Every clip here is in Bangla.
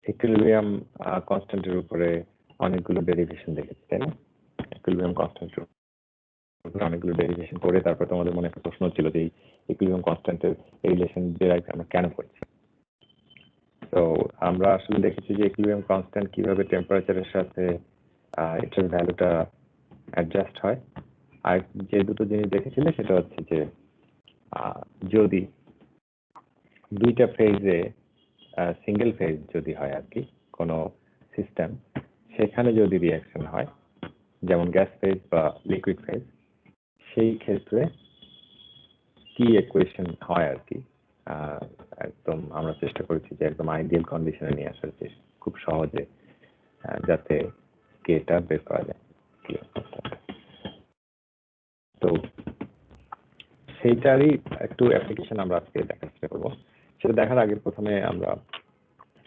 ইকুইলিব্রিয়াম কনস্ট্যান্টের উপরে অনেকগুলো ডেরিভেশন দেখেছি, তাই না? ইকুইলিব্রিয়াম কনস্ট্যান্টের উপরে অনেকগুলো ডেরিভেশন করে তারপর তোমাদের মনে একটা প্রশ্ন ছিল যে ইকুইলিব্রিয়াম কনস্ট্যান্টের রিলেশন ডিরাইভ আমরা কেন করছি। তো আমরা আসলে দেখেছি যে ইকুইলিব্রিয়াম কনস্ট্যান্ট কিভাবে টেম্পারেচারের সাথে এটার ভ্যালুটা অ্যাডজাস্ট হয়। আর যে দুটো জিনিস দেখেছিলে সেটা হচ্ছে যে যদি দুইটা ফেজে সিঙ্গেল ফেজ যদি হয় আর কি কোনো সিস্টেম, সেখানে যদি রিয়াকশন হয় যেমন গ্যাস ফেজ বা লিকুইড ফেজ, সেই ক্ষেত্রে কি ইকুয়েশন হয় আর কি। একদম আমরা চেষ্টা করেছি যে একদম আইডিয়াল কন্ডিশনে নিয়ে আসার খুব সহজে, যাতে কেটা বের করা যায়। তো সেইটারই একটু অ্যাপ্লিকেশন আমরা আজকে দেখার চেষ্টা করবো। সেটা দেখার আগে প্রথমে আমরা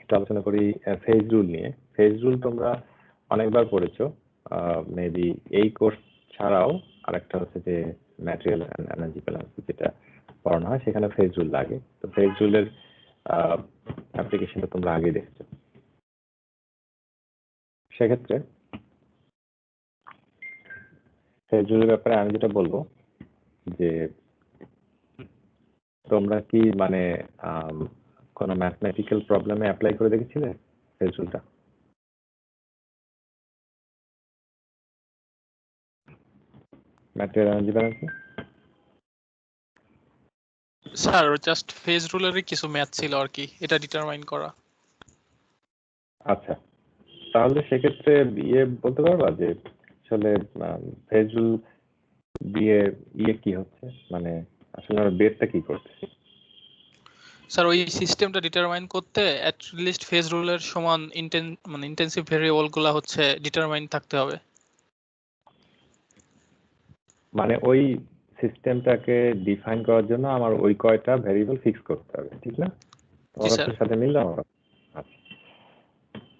একটু আলোচনা করি ফেজ রুল নিয়ে। ফেজ রুল তোমরা অনেকবার পড়েছো, মেবি এই কোর্স ছাড়াও আরেকটা হচ্ছে যে ম্যাটেরিয়াল অ্যান্ড এনার্জি ব্যালেন্স যেটা পড়ানো হয়, সেখানে ফেজ রুল লাগে। তো ফেজ রুলের অ্যাপ্লিকেশনটা তোমরা আগে দেখছো। সেক্ষেত্রে ফেজ রুলের ব্যাপারে আমি যেটা বলবো যে তোমরা কি মানে কোনো ম্যাথমেটিক্যাল প্রবলেমে অ্যাপ্লাই করে দেখেছিলে ফেজ রুলটা? Material energy balance sir just phase রুলেরই কিছু ম্যাথ ছিল আর কি, এটা ডিটারমাইন করা। আচ্ছা, তাহলে সেক্ষেত্রে ইয়ে বলতে পারবা যে আসলে ফেজ রুল দিয়ে ইয়ে কি হচ্ছে, মানে আসলে আমরা বেসটা কি করছে? স্যার ওই সিস্টেমটা ডিটারমাইন করতে অ্যাট লিস্ট ফেজ রুলের সমান ইন্টেন্সিভ ভেরিয়েবল গুলা হচ্ছে ডিটারমাইন থাকতে হবে। মানে ওই সিস্টেমটাকে ডিফাইন করার জন্য আমার ওই কয়টা ভেরিয়েবল ফিক্স করতে হবে, ঠিক না? তোমার কথার সাথে মিলল আমার? আচ্ছা,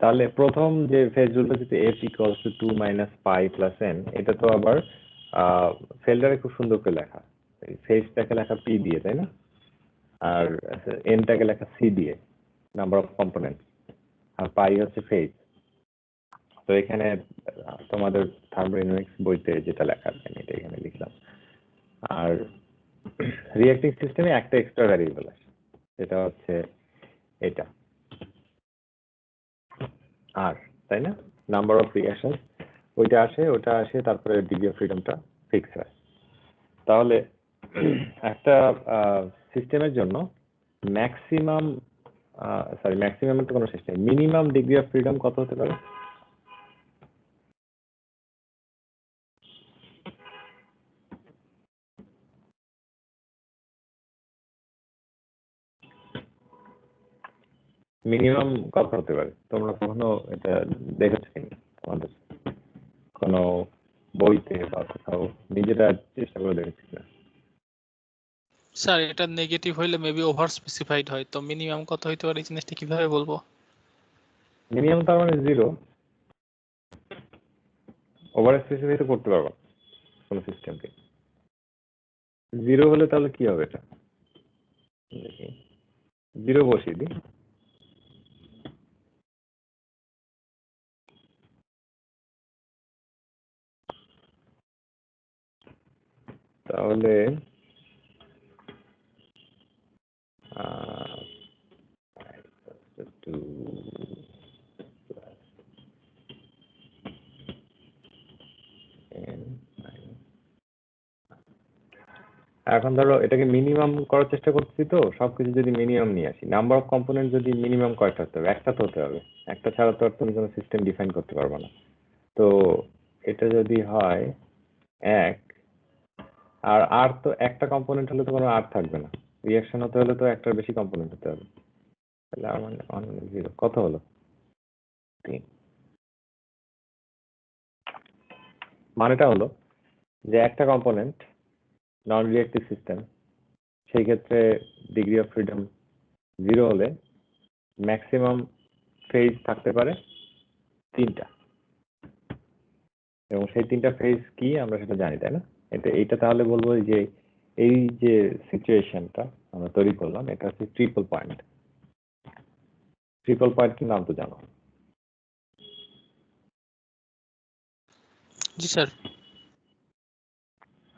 তাহলে প্রথম যে ফেজ রুলটা যেটা f equals to 2 minus pi plus n, এটা তো আবার ফেল্ডারে খুব সুন্দর করে লেখা, ফেজটাকে লেখা p দিয়ে, তাই না? আর nটাকে লেখা c দিয়ে, নাম্বার অফ কম্পোনেন্ট, আর পাই হচ্ছে ফেজ। তো এখানে তোমাদের থার্মোডাইনামিক্স বইতে যেটা লেখা আছে আমি এটা এখানে লিখলাম। আর রিঅ্যাক্টিং সিস্টেমে একটা এক্সট্রা ভ্যারিয়েবল আছে, সেটা হচ্ছে এটা আর, তাই না? নাম্বার অফ রিঅ্যাকশন ওটা আসে তারপরে ডিগ্রি অফ ফ্রিডমটা ফিক্স হয়। তাহলে একটা সিস্টেমের জন্য ম্যাক্সিমাম তো কোনো শেষ নেই, মিনিমাম ডিগ্রি অফ ফ্রিডম কত হতে পারে? মিনিমাম কত হতে পারে? তোমরা কখনো এটা দেখেছো কিনা তোমাদের কোনো বইতে বা কোথাও নিজেরা চেষ্টা করে দেখেছি না? স্যার এটা নেগেটিভ হইলে মেবি ওভার স্পেসিফাইড হয়, তো মিনিমাম কত হইতে পারে এই জিনিসটা কিভাবে বলবো? মিনিমাম তার মানে জিরো, ওভার স্পেসিফাই তো করতে পারবো কোনো সিস্টেমকে। জিরো হলে তাহলে কি হবে? এটা দেখি, জিরো বসিয়ে দিই। তাহলে এখন ধরো এটাকে মিনিমাম করার চেষ্টা করছি, তো সবকিছু যদি মিনিমাম নিয়ে আসি, নাম্বার অফ কম্পোনেন্ট যদি মিনিমাম কয়টা হতে হবে? একটা তো হতে হবে, একটা ছাড়া তো আর তুমি কোনো সিস্টেম ডিফাইন করতে পারবে না। তো এটা যদি হয় এক, আর আর তো একটা কম্পোনেন্ট হলে তো কোনো আর থাকবে না, রিঅ্যাকশন হতে হলে তো একটার বেশি কম্পোনেন্ট হতে হবে। তাহলে আর মানে ওয়ান জিরো কত হলো? 3। মানেটা হলো যে একটা কম্পোনেন্ট নন রিঅ্যাক্টিভ সিস্টেম, সেই ক্ষেত্রে ডিগ্রি অফ ফ্রিডম জিরো হলে ম্যাক্সিমাম ফেজ থাকতে পারে 3টা, এবং সেই 3টা ফেজ কি আমরা সেটা জানি, তাই না? এইটা তাহলে বলবো যে এই যে সিচুয়েশনটা আমরা তৈরি করলাম এটা হচ্ছে ট্রিপল পয়েন্ট। ট্রিপল পয়েন্টের নাম তো জানো। জি স্যার।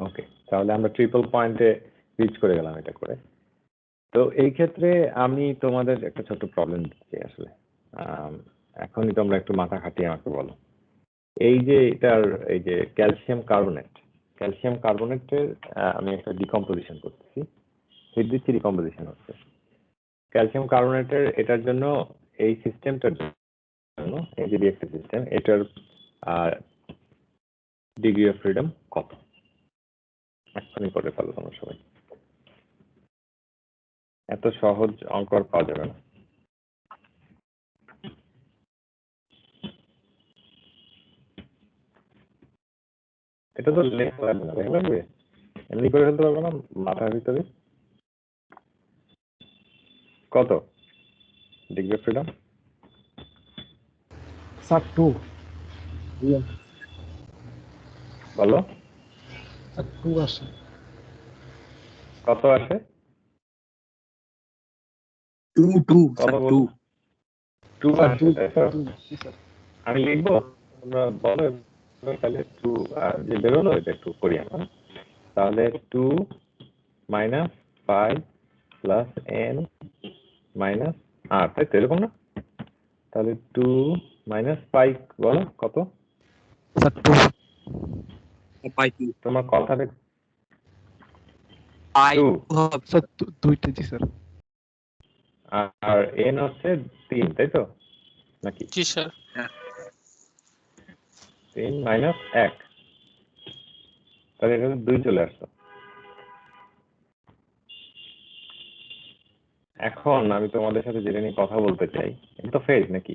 ওকে, তাহলে আমরা ট্রিপল পয়েন্টে রিচ করে গেলাম এটা করে। তো এই ক্ষেত্রে আমি তোমাদের একটা ছোট প্রবলেম দিচ্ছি আসলে। এখনই তোমরা একটু মাথা খাটিয়ে আমাকে বলো, এই যে এটার এই যে ক্যালসিয়াম কার্বনেটের আমি একটা ডিকম্পোজিশন করতেছি, হিট দিচ্ছি, ডিকম্পোজিশন হচ্ছে ক্যালসিয়াম কার্বনেটের। এটার জন্য এই সিস্টেমটার জন্য এই যে রিঅ্যাক্টিভ সিস্টেম, এটার ডিগ্রি অফ ফ্রিডম কত? এখনই করে ফেলো তোমরা সবাই, এত সহজ অঙ্ক আর পাওয়া যাবে না। এটা তো লেখা লাগবে না, লেখা লাগবে, এমনি করে ফেলতে পারবো না মাথার ভিতরে। কত ডিগ্রি অফ ফ্রিডম? স্যার 2 বলো স্যার 2 আসে। কত আসে? 2 কত স্যার বলো? 2 স্যার আসে, তাই তো? স্যার আমি লিখবো, তোমরা বলো। তাহলে 2 যে বেরোলো এটা একটু করি আমরা। তাহলে 2 minus 5 plus n minus r, তাই তো? এরকম না? তাহলে 2 মাইনাস 5 বলো কত? স্যার 2 পাই 2 তোমার কথাটা পাই 2 হবে স্যার 2টা জি স্যার। আর n হচ্ছে 3, তাই তো নাকি? জি স্যার। 3 মাইনাস 1, তাহলে এখানে 2 চলে আসলো। এখন আমি তোমাদের সাথে যেটা নিয়ে কথা বলতে চাই, এটা তো ফেজ নাকি?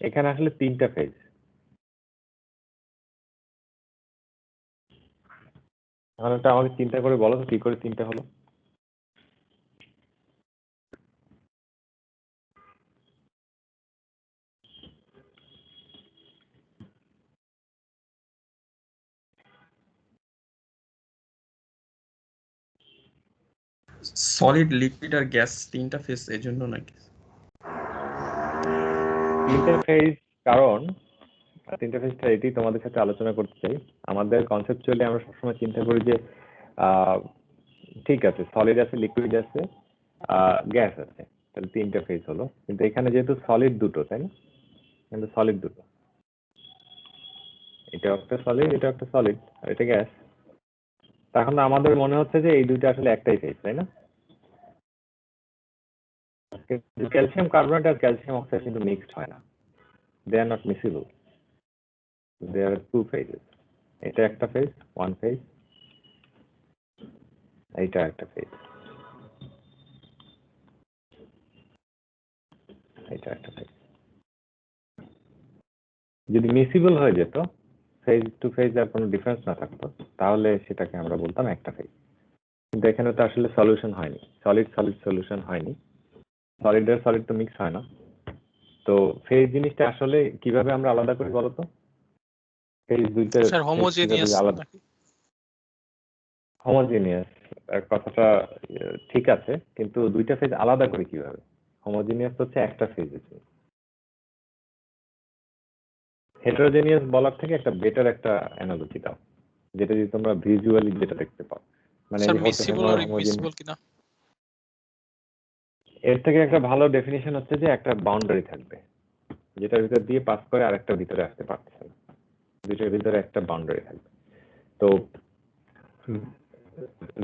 এখানে আসলে 3টা ফেজ। এখন এটা আমাকে চিন্তা করে বলো তো কি করে 3টা হলো? সলিড লিকুইড আর গ্যাস তিনটা ফেজ এর জন্য নাকি? 3টা ফেজ, কারণ 3টা ফেজটা এটি তোমাদের সাথে আলোচনা করতে চাই। আমাদের কনসেপচুয়ালি আমরা সবসময় চিন্তা করি যে ঠিক আছে, সলিড আছে, লিকুইড আছে, গ্যাস আছে, তাহলে 3টা ফেজ হলো। কিন্তু এখানে যেহেতু সলিড দুটো, তাই না? কিন্তু সলিড দুটো, এটা একটা সলিড, এটা একটা সলিড, আর এটা গ্যাস। তখন আমাদের মনে হচ্ছে যে এই দুইটা আসলে একটাই ফেজ, তাই না? ক্যালসিয়াম কার্বনেট আর ক্যালসিয়াম অক্সাইড কিন্তু মিক্সড হয় না, দে are not মিসিবল, they R 2 phases। এটা একটা ফেজ, 1 ফেজ, এইটা একটা ফেজ, এটা একটা ফেজ। যদি মিসিবল হয়ে যেত, ফেজ টু ফেজ আর কোনো ডিফারেন্স না থাকতো, তাহলে সেটাকে আমরা বলতাম একটা ফেজ। কিন্তু এখানে তো আসলে সলিউশন হয়নি, সলিড সলিড সলিউশন হয়নি, সলিড আর সলিড তো মিক্স হয় না। তো ফেজ জিনিসটা আসলে কিভাবে আমরা আলাদা করি বলতো? ফেজ দুইটা স্যার হোমোজেনিয়াস আলাদা, নাকি? হোমোজিনিয়াস কথাটা ঠিক আছে, কিন্তু দুইটা ফেজ আলাদা করে কিভাবে? হোমোজিনিয়াস হচ্ছে একটা ফেজ। হেটারোজেনিয়াস বলার থেকে একটা বেটার একটা অ্যানালজি দাও, যেটা যদি তোমরা ভিজুয়ালি যেটা দেখতে পাও, মানে স্যার যে মিসিবল আর ইমিসিবল কিনা? এর থেকে একটা ভালো ডেফিনিশন হচ্ছে যে একটা বাউন্ডারি থাকবে, যেটার ভিতর দিয়ে পাস করে আরেকটা ভিতরে আসতে পারতেছে না, দুইটার ভিতরে একটা বাউন্ডারি থাকবে। তো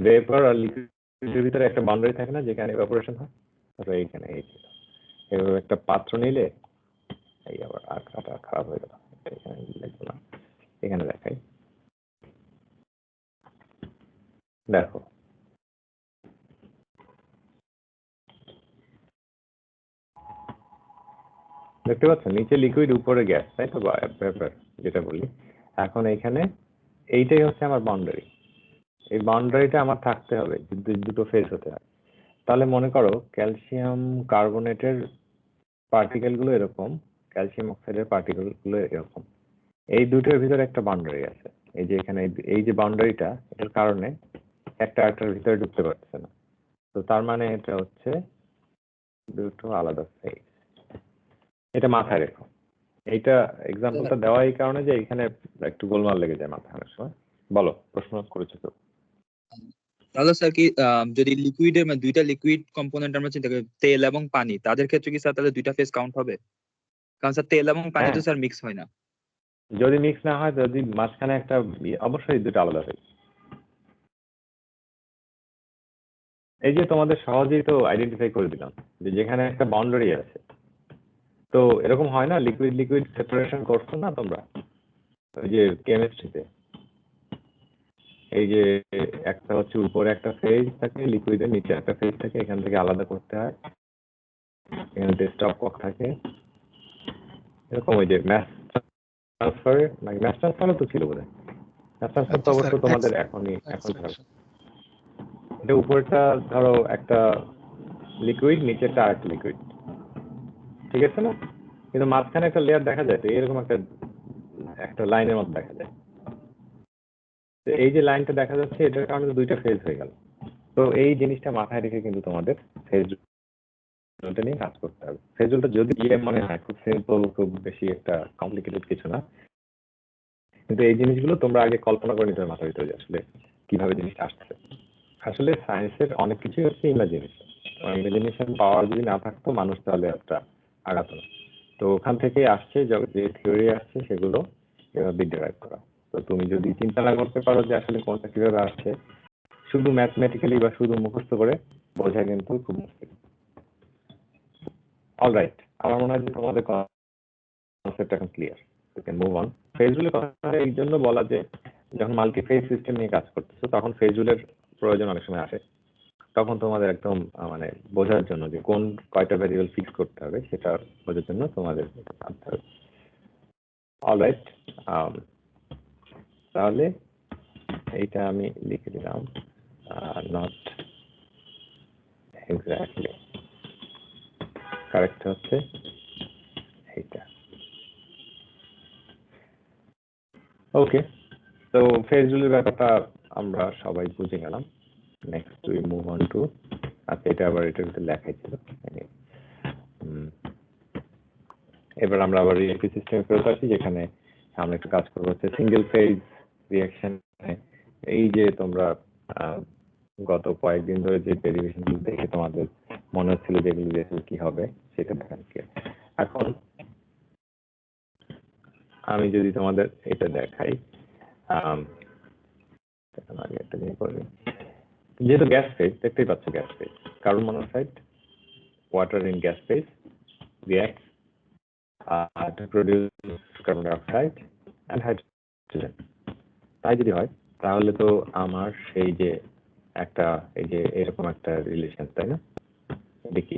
ভেপার আর লিকুইডের ভিতরে একটা বাউন্ডারি থাকে না, যেখানে ইভাপোরেশন হয়। তারপরে এইখানে এই ছিল, এভাবে একটা পাত্র নিলে, এই আবার আঁকাটা খারাপ হয়ে গেল, এখানে লিখবো না, এখানে দেখাই, দেখো দেখতে পাচ্ছ, নিচে লিকুইড উপরে গ্যাস, তাই তো, বা ভেপার যেটা বলি। এখন এখানে এইটাই হচ্ছে আমার বাউন্ডারি, এই বাউন্ডারিটা আমার থাকতে হবে, দুটো ফেজ হতে হয়। তাহলে মনে করো ক্যালসিয়াম কার্বনেটের পার্টিকেল গুলো এরকম, ক্যালসিয়াম অক্সাইডের পার্টিকেল গুলো এরকম, এই দুটোর ভিতরে একটা বাউন্ডারি আছে। এই যে এখানে এই যে বাউন্ডারিটা, এর কারণে একটা আরেকটার ভিতরে ঢুকতে পারছে না। তো তার মানে এটা হচ্ছে দুটো আলাদা ফেজ। এটা মাথায় রেখো। এইটা এক্সাম্পলটা দেওয়া এই কারণে যে এখানে একটু গোলমাল লেগে যায় মাথায় অনেক সময়। বলো, প্রশ্ন করেছো তো? তাহলে স্যার কি যদি লিকুইডের মানে দুইটা লিকুইড কম্পোনেন্ট আমরা চিন্তা করি, তেল এবং পানি, তাদের ক্ষেত্রে কি স্যার তাহলে দুইটা ফেজ কাউন্ট হবে? কারণ স্যার তেল এবং পানি তো হ্যাঁ। স্যার মিক্স হয় না। যদি মিক্স না হয়, যদি মাঝখানে একটা অবশ্যই দুটো আলাদা ফেজ। এই যে তোমাদের সহজেই তো আইডেন্টিফাই করে দিলাম যে যেখানে একটা বাউন্ডারি আছে। তো এরকম হয় না, লিকুইড লিকুইড সেপারেশন করছো না তোমরা ওই যে কেমিস্ট্রিতে? এই যে একটা হচ্ছে উপরে একটা ফেজ থাকে, লিকুইডের নিচে একটা ফেজ থাকে, এখান থেকে আলাদা করতে হয়। এখানে স্টপ থাকে এরকম। ওই যে ম্যাস ট্রান্সফার, মানে ম্যাস ট্রান্সফারও তো ছিল বোধহয়। ম্যাস ট্রান্সফার তো অবশ্য তোমাদের এখন এটা উপরটা ধরো একটা লিকুইড, নিচেটা আরেকটা লিকুইড, ঠিক আছে না? কিন্তু মাঝখানে একটা লেয়ার দেখা যায়, তো এরকম একটা লাইনের মতো দেখা যায়। তো এই যে লাইনটা দেখা যাচ্ছে, এটার কারণে দুইটা ফেজ হয়ে গেল। তো এই জিনিসটা মাথায় রেখে কিন্তু তোমাদের ফেজ রুলটা নিয়ে কাজ করতে হবে। ফেজ রুলটা যদি মনে হয় খুব সিম্পল, খুব বেশি একটা কমপ্লিকেটেড কিছু না, কিন্তু এই জিনিসগুলো তোমরা আগে কল্পনা করে নিতে হবে মাথার ভিতরে আসলে কিভাবে জিনিসটা আসছে। আসলে সায়েন্সের অনেক কিছুই হচ্ছে ইমাজিনেশন। ইমাজিনেশন পাওয়ার যদি না থাকতো, মানুষ তাহলে একটা আগাতো না। তো ওখান থেকে আসছে যে থিওরি আসছে, সেগুলো এভাবে ডিরাইভ করা। তো তুমি যদি চিন্তা না করতে পারো যে আসলে কোনটা কিভাবে আসছে, শুধু ম্যাথমেটিক্যালি বা শুধু মুখস্থ করে বোঝা কিন্তু খুব মুশকিল। অলরাইট, আমার মনে হয় যে তোমাদের কনসেপ্ট এখন clear. You can move on. Phase রুলের কথা এই জন্য বলা যে যখন মাল্টি ফেজ সিস্টেম নিয়ে কাজ করতেছো, তখন ফেজ রুলের প্রয়োজন অনেক সময় আসে। তখন তোমাদের একদম মানে বোঝার জন্য যে কোন কয়টা ভ্যারিয়েবল ফিক্স করতে হবে, সেটা বোঝার জন্য তোমাদের জানতে হবে। অলরাইট, তাহলে এইটা আমি লিখে দিলাম, নট এক্স্যাক্টলি কারেক্ট হচ্ছে এইটা। ওকে, তো ফেজ রুলের ব্যাপারটা আমরা সবাই বুঝে গেলাম। Next we move on to, আচ্ছা এটা আবার এটার ভিতরে লেখাই ছিল। এবার আমরা আবার রিএক্টি সিস্টেমে ফেরত আসি, যেখানে আমরা একটু কাজ করবো হচ্ছে সিঙ্গেল ফেজ রিঅ্যাকশন। এই যে তোমরা গত কয়েকদিন ধরে যে ডেরিভেশনগুলো দেখে তোমাদের মনে হচ্ছিল যেগুলো দিয়ে কি হবে সেটা দেখান কি। এখন আমি যদি তোমাদের এটা দেখাই, আগে একটা জিনিস করবে, যেহেতু গ্যাস ফেজ, দেখতেই পাচ্ছ gas phase, carbon monoxide, water in gas phase reacts to produce carbon dioxide and hydrogen. তাই যদি হয় তাহলে তো আমার সেই যে একটা এই যে এরকম একটা রিলেশন, তাই না? দেখি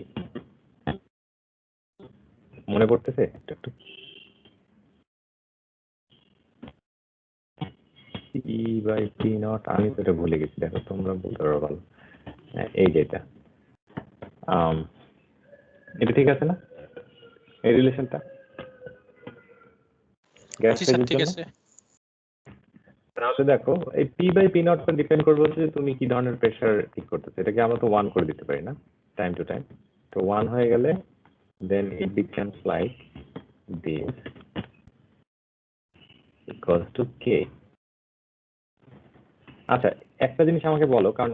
মনে পড়তেছে একটু একটু। P/P0, আমি তো এটা ভুলে গেছি, দেখো তোমরা বলতে পারো ভালো। এই যেটা এটা ঠিক আছে না এই রিলেশনটা গ্যাস জি স্যার, ফেজের ঠিক জন্য? আছে। তাহলে দেখো এই P/P0 টা ডিপেন্ড করবে হচ্ছে তুমি কি ধরনের প্রেসার ঠিক করতেছো। এটাকে আমরা তো 1 করে দিতে পারি না টাইম টু টাইম। তো 1 হয়ে গেলে then it becomes like this equals to K। আচ্ছা, একটা জিনিস আমাকে বলো, কারণ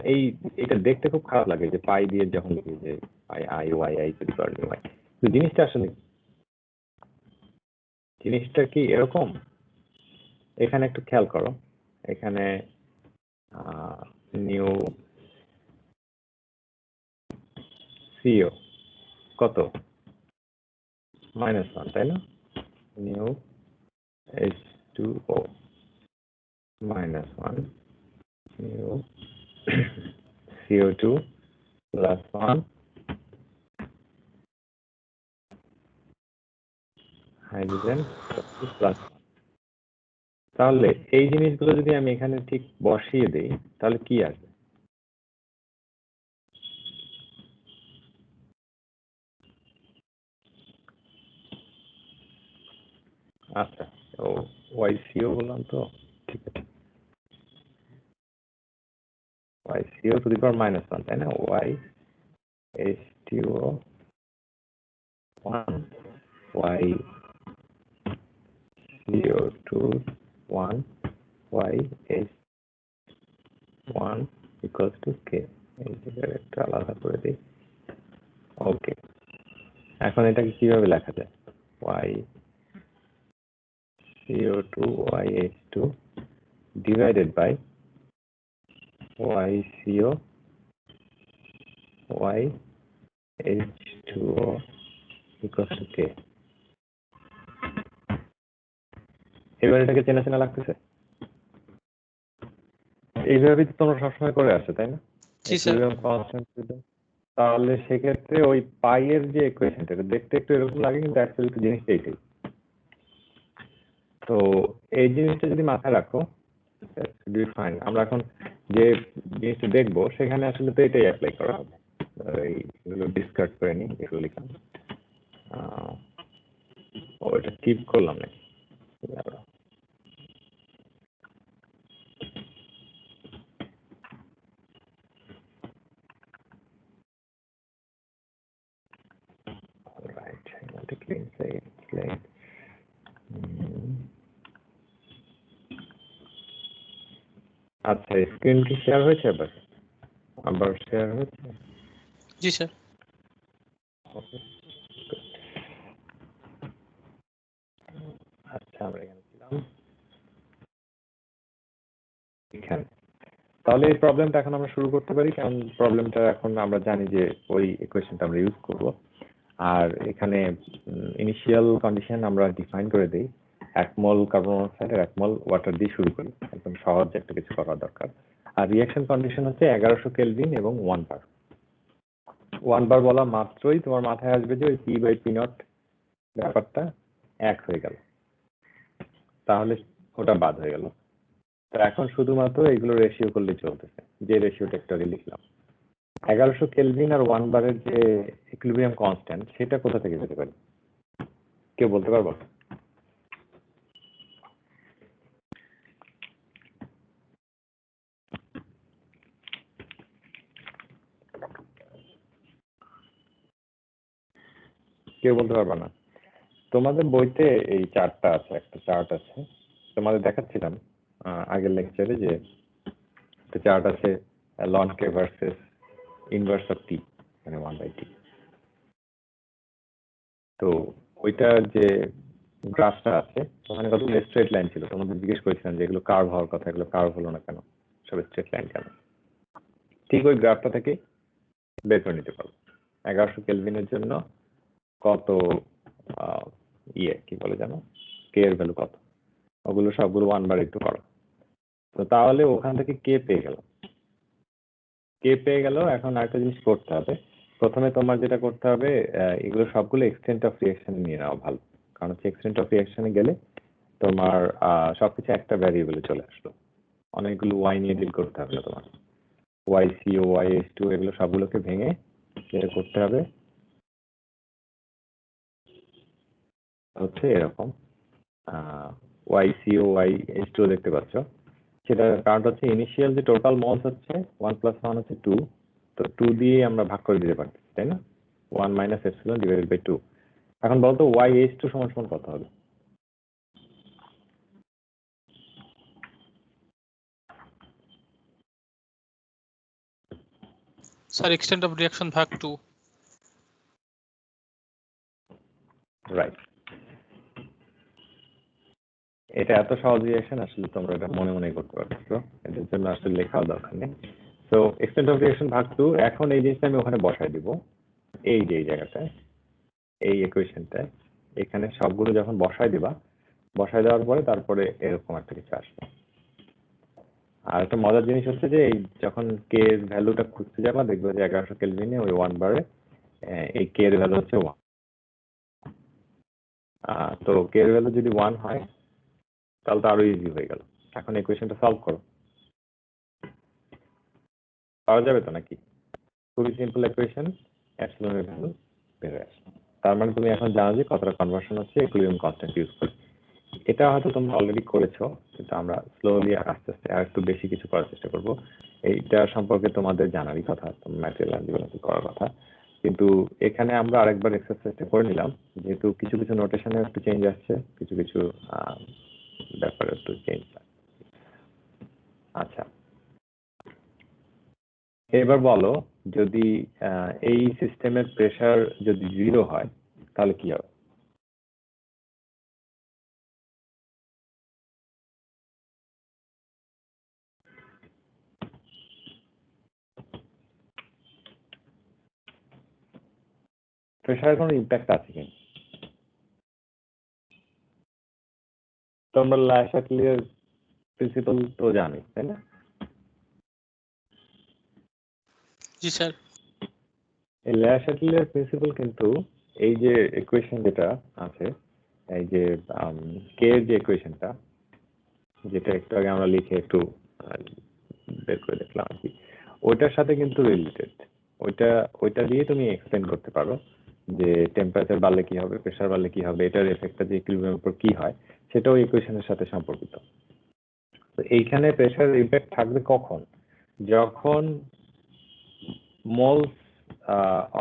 এটা দেখতে খুব খারাপ লাগে যে পাই দিয়ে যখন লিখি যে pi I Y I to the power Y, জিনিসটা আসলে জিনিসটা কি এরকম? এখানে একটু খেয়াল করো, এখানে নিউ সিও কত? -1, তাই না? New H2O -1, new CO2 +1, hydrogen +1। তাহলে এই জিনিসগুলো যদি আমি এখানে ঠিক বসিয়ে দেই তাহলে কি আসবে? আচ্ছা, ও YCO বললাম তো, ঠিক আছে, YCO to the power -1, তাই না? YH2O 1 YCO2 1 YH1 equals to K। এই জায়গায় একটা আলাদা করে দিই। ওকে, এখন এটাকে কিভাবে লেখা যায়? YCO2 YH2 divided by YCO YH2O equals to K। এবার এটাকে চেনা চেনা লাগতেছে? এইভাবেই তো তোমরা সবসময় করে আসছো, তাই না? জি স্যার। কনস্ট্যান্ট। তাহলে সেক্ষেত্রে ওই পাইয়ের যে ইকুয়েশনটা দেখতে একটু এরকম লাগে, কিন্তু অ্যাকচুয়ালি তো জিনিসটা এইটাই। তো এই জিনিসটা যদি মাথায় রাখো, ফাইন। আমরা এখন যে জিনিসটা দেখবো সেখানে আসলে তো এটাই অ্যাপ্লাই করা হবে। এইগুলো ডিসকার্ড করে নিই, এগুলো লিখলাম। ওইটা টিপ করলাম নাকি? Right, I want to clean slate. আচ্ছা, স্ক্রিন কি শেয়ার হয়েছে? আবার শেয়ার হয়েছে? জি স্যার। Okay, good. আচ্ছা, আমরা এখানে ছিলাম। এখানে তাহলে এই প্রবলেমটা এখন আমরা শুরু করতে পারি, কারণ প্রবলেমটা এখন আমরা জানি যে ওই ইকুয়েশনটা আমরা ইউজ করব। আর এখানে ইনিশিয়াল কন্ডিশন আমরা ডিফাইন করে দিই। 1 মোল কার্বন মনোক্সাইড আর 1 মোল ওয়াটার দিয়ে শুরু করি, একদম সহজ একটা কিছু করা দরকার। আর রিঅ্যাকশন কন্ডিশন হচ্ছে 1100 কেলভিন এবং 1 বার। 1 বার বলা মাত্রই তোমার মাথায় আসবে যে ওই P/P0 ব্যাপারটা 1 হয়ে গেল, তাহলে ওটা বাদ হয়ে গেল। তো এখন শুধুমাত্র এগুলো রেশিও করলে চলতেছে, যে রেশিওটা একটু আগে লিখলাম। 1100 কেলভিন আর 1 বারের যে ইকুইলিব্রিয়াম কনস্ট্যান্ট, সেটা কোথা থেকে পেতে পারি? কেউ বলতে পারবো? কেউ বলতে পারবে না? তোমাদের বইতে এই চার্টটা আছে, একটা চার্ট আছে, তোমাদের দেখাচ্ছিলাম আগের লেকচারে, যে একটা চার্ট আছে ln k versus inverse of t, মানে 1/t। তো ওইটার যে গ্রাফটা আছে ওখানে কতগুলো স্ট্রেট লাইন ছিল, তোমাদের জিজ্ঞেস করেছিলাম যে এগুলো কার্ভ হওয়ার কথা, এগুলো কার্ভ হলো না কেন, সব স্ট্রেট লাইন কেন? ঠিক ওই গ্রাফটা থেকে বের করে নিতে পারবো 1100 কেলভিনের জন্য কত কি বলে জানো, কে এর ভ্যালু কত, ওগুলো সবগুলো 1 বার একটু করো। তো তাহলে ওখান থেকে কে পেয়ে গেল। এখন আরেকটা জিনিস করতে হবে, প্রথমে তোমার যেটা করতে হবে, এগুলো সবগুলো এক্সটেন্ট অফ রিঅ্যাকশন নিয়ে নেওয়া ভালো, কারণ হচ্ছে এক্সটেন্ট অফ রিঅ্যাকশনে গেলে তোমার সবকিছু একটা ভ্যারিয়েবলে চলে আসলো, অনেকগুলো ওয়াই নিয়ে ডিল করতে হবে না তোমার। YCO YH2 এগুলো সবগুলোকে ভেঙে যেটা করতে হবে হচ্ছে এরকম, YCO YH2 দেখতে পাচ্ছ, সেটা কারণ হচ্ছে ইনিশিয়াল যে টোটাল মলস হচ্ছে 1 + 1 হচ্ছে 2, তো 2 দিয়ে আমরা ভাগ করে দিতে পারছি, তাই না? 1 - ε/ 2। এখন বলতো YH2 সমান কত হবে? স্যার এক্সটেন্ট অফ রিঅ্যাকশন ভাগ 2। রাইট, এটা এত সহজ রিঅ্যাকশন, আসলে তোমরা এটা মনে মনে করতে পারছো, এটার জন্য আসলে লেখাও দরকার নেই। সো এক্সটেন্ট অফ রিঅ্যাকশন ভাগ 2, এখন এই জিনিসটা আমি ওখানে বসাই দিব, এই যে এই জায়গাটায়, এই ইকুয়েশনটায়, এখানে সবগুলো যখন বসাই দেওয়ার পরে তারপরে এরকম একটা কিছু আসবে। আর একটা মজার জিনিস হচ্ছে যে এই যখন কে এর ভ্যালুটা খুঁজতে যাবা, দেখবে যে 1100 কেলভিনে ওই 1 বারে এই কে এর ভ্যালু হচ্ছে 1। তো কে এর ভ্যালু যদি 1 হয় তাহলে তো আরো ইজি হয়ে গেল। এখন ইকুয়েশনটা সলভ করো, পাওয়া যাবে তো নাকি? খুবই সিম্পল ইকুয়েশন, এপসিলনের ভ্যালু বের হয়ে আসবে। তার মানে তুমি এখন জানো যে কতটা কনভার্সন হচ্ছে ইকুইলিব্রিয়াম কনস্ট্যান্ট ইউজ করে। এটা হয়তো তোমরা অলরেডি করেছো, কিন্তু আমরা স্লোলি আস্তে আস্তে আর একটু বেশি কিছু করার চেষ্টা করব। এইটা সম্পর্কে তোমাদের জানারই কথা, ম্যাটেরিয়াল অ্যানালিসিস করার কথা, কিন্তু এখানে আমরা আরেকবার এক্সারসাইজটা করে নিলাম, যেহেতু কিছু কিছু নোটেশনে একটু চেঞ্জ আসছে, কিছু কিছু ব্যাপারে একটু চেঞ্জ। আচ্ছা, এবার বলো, যদি এই সিস্টেমের প্রেসার যদি 0 হয় তাহলে কি হবে? প্রেসারের কোনো ইম্প্যাক্ট আছে কিনা? তোমরা ল্যাশাটলির প্রিন্সিপাল তো জানি, তাই না? জি স্যার। এই ল্যাশাটলির প্রিন্সিপাল কিন্তু এই যে ইকুয়েশন যেটা আছে, এই যে কে এর যে ইকুয়েশনটা, যেটা একটু আগে আমরা লিখে একটু বের করে দেখলাম আর কি, ওইটার সাথে কিন্তু রিলেটেড। ওইটা দিয়ে তুমি এক্সপ্লেন করতে পারো যে টেম্পারেচার বাড়লে কি হবে, প্রেসার বাড়লে কি হবে, এটার এফেক্টটা যে ইকুইলিব্রিয়ামের উপর কি হয়, সেটাও ইকুয়েশনের সাথে সম্পর্কিত। তো এইখানে প্রেসার ইম্প্যাক্ট থাকবে কখন? যখন moles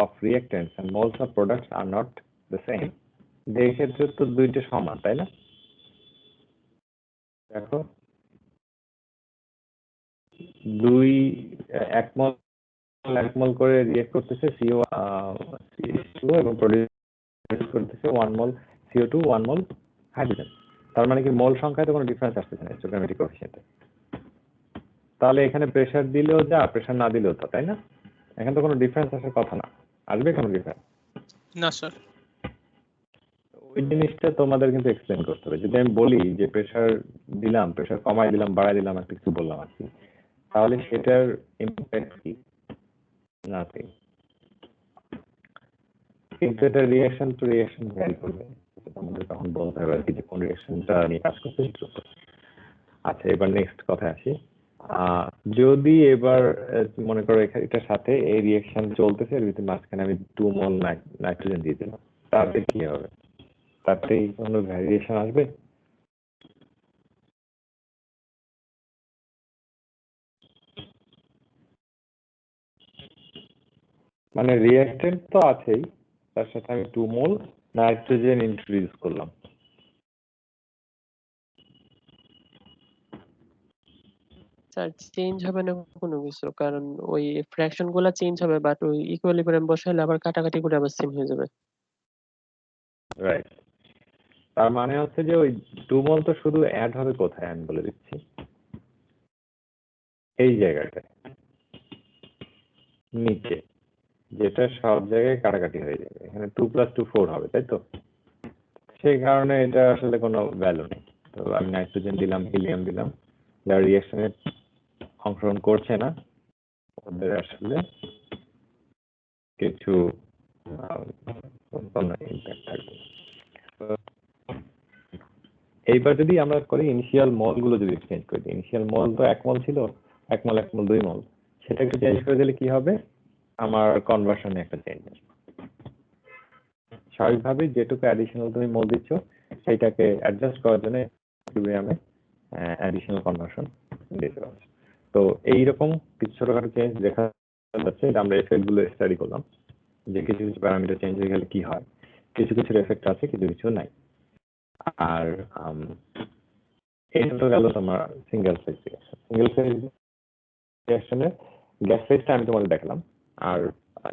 of reactants and moles of products are not the same, এই ক্ষেত্রে তো দুইটা সমান, তাই না? দেখো, এক মল করে রিয়েক্ট করতেছে CO2 এবং প্রোডিউস করতেছে 1 মল CO2 1 মল হাইড্রোজেন। তার মানে কি মোল সংখ্যায় তো কোনো ডিফারেন্স আসতেছে না স্টোকিওমেট্রিক কোএফিসিয়েন্টে। তাহলে এখানে প্রেসার দিলেও যা, প্রেসার না দিলেও তা, তাই না? এখানে তো কোনো ডিফারেন্স আসার কথা না, আসবে কোনো ডিফারেন্স? না স্যার। ওই জিনিসটা তোমাদের কিন্তু এক্সপ্লেন করতে হবে। যদি আমি বলি যে প্রেসার দিলাম, প্রেসার কমাই দিলাম, বাড়াই দিলাম, একটা কিছু বললাম আর কি, তাহলে সেটার ইম্প্যাক্ট কি? নাথিং। কিন্তু এটা রিঅ্যাকশন টু রিঅ্যাকশন ভ্যারি করবে, তোমাদের তখন বলতে হবে আর কি যে কোন রিঅ্যাকশনটা নিয়ে কাজ করতে হচ্ছে। আচ্ছা, এবার নেক্সট কথা আসি। যদি এবার মনে করো এটার সাথে এই রিঅ্যাকশন চলতেছে, এর ভিতরে মাঝখানে আমি 2 মল নাইট্রোজেন দিয়ে দিলাম, তাতে কি হবে? তাতে কোনো ভ্যারিয়েশন আসবে? মানে রিঅ্যাকটেন্ট তো আছেই, তার সাথে আমি 2 মোল নাইট্রোজেন ইন্ট্রোডিউস করলাম। স্যার চেঞ্জ হবে না কোনো কিছু, কারণ ওই ফ্র্যাকশন গুলা চেঞ্জ হবে, বাট ওই ইকুইলিব্রিয়াম বসাইলে আবার কাটাকাটি করে আবার সেম হয়ে যাবে। রাইট, তার মানে হচ্ছে যে ওই 2 মোল তো শুধু অ্যাড হবে কোথায় আমি বলে দিচ্ছি, এই জায়গাটায় নিচে, যেটা সব জায়গায় কাটাকাটি হয়ে যাবে। এখানে 2 + 2 4 হবে, তাই তো? সেই কারণে এটা আসলে কোনো ভ্যালু নেই। তো আমি নাইট্রোজেন দিলাম, হিলিয়াম দিলাম, যারা রিঅ্যাকশনে অংশগ্রহণ করছে না, ওদের আসলে কিছু ইম্প্যাক্ট থাকবে। এইবার যদি আমরা করি ইনিশিয়াল মল গুলো যদি চেঞ্জ করে দিই, ইনিশিয়াল মল তো 1 মল ছিল, 1 মল 1 মল 2 মল, সেটা একটু চেঞ্জ করে দিলে কি হবে? আমার কনভার্সনে একটা চেঞ্জ আসবে। স্বাভাবিকভাবে যেটুকু অ্যাডিশনাল তুমি মল দিচ্ছ সেইটাকে অ্যাডজাস্ট করার জন্য ইকুইলিব্রিয়ামে অ্যাডিশনাল কনভার্সন দিতে হবে। তো এইরকম কিছু ছোটখাটো চেঞ্জ দেখা যাচ্ছে, এটা আমরা এফেক্ট গুলো স্টাডি করলাম যে কিছু কিছু প্যারামিটার চেঞ্জ হয়ে গেলে কি হয়, কিছু কিছু এফেক্ট আছে, কিছু কিছু নাই। আর এটা তো গেল তোমার সিঙ্গেল ফেজ রিঅ্যাকশনের গ্যাস ফেজটা আমি তোমাদের দেখালাম, আর